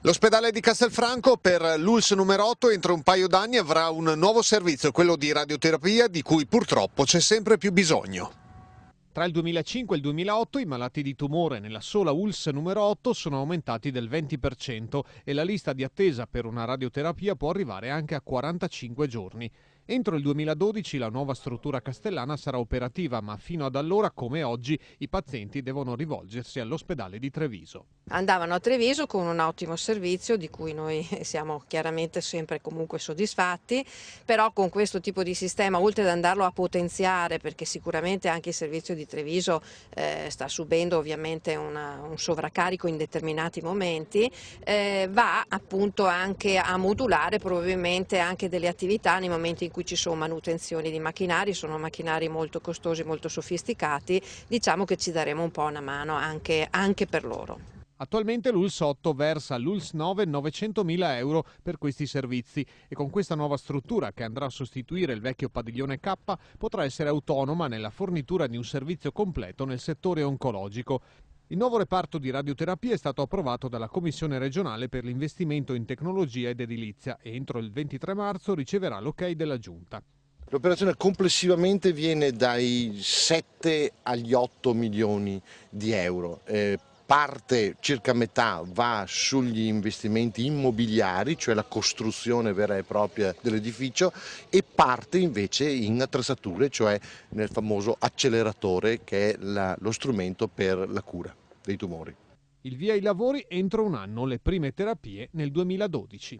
L'ospedale di Castelfranco per l'ULSS numero 8 entro un paio d'anni avrà un nuovo servizio, quello di radioterapia, di cui purtroppo c'è sempre più bisogno. Tra il 2005 e il 2008 i malati di tumore nella sola ULSS numero 8 sono aumentati del 20% e la lista di attesa per una radioterapia può arrivare anche a 45 giorni. Entro il 2012 la nuova struttura castellana sarà operativa, ma fino ad allora, come oggi, i pazienti devono rivolgersi all'ospedale di Treviso. Andavano a Treviso con un ottimo servizio di cui noi siamo chiaramente sempre comunque soddisfatti, però con questo tipo di sistema, oltre ad andarlo a potenziare, perché sicuramente anche il servizio di Treviso sta subendo ovviamente un sovraccarico in determinati momenti, va appunto anche a modulare probabilmente anche delle attività nei momenti in cui ci sono manutenzioni di macchinari, sono macchinari molto costosi, molto sofisticati, diciamo che ci daremo un po' una mano anche per loro. Attualmente l'ULSS 8 versa all'ULSS 9 900.000 euro per questi servizi e con questa nuova struttura, che andrà a sostituire il vecchio padiglione K, potrà essere autonoma nella fornitura di un servizio completo nel settore oncologico. Il nuovo reparto di radioterapia è stato approvato dalla Commissione regionale per l'investimento in tecnologia ed edilizia e entro il 23 marzo riceverà l'ok della Giunta. L'operazione complessivamente viene dai 7 agli 8 milioni di euro. Parte, circa metà, va sugli investimenti immobiliari, cioè la costruzione vera e propria dell'edificio, e parte invece in attrezzature, cioè nel famoso acceleratore, che è lo strumento per la cura dei tumori. Il via ai lavori entro un anno, le prime terapie nel 2012.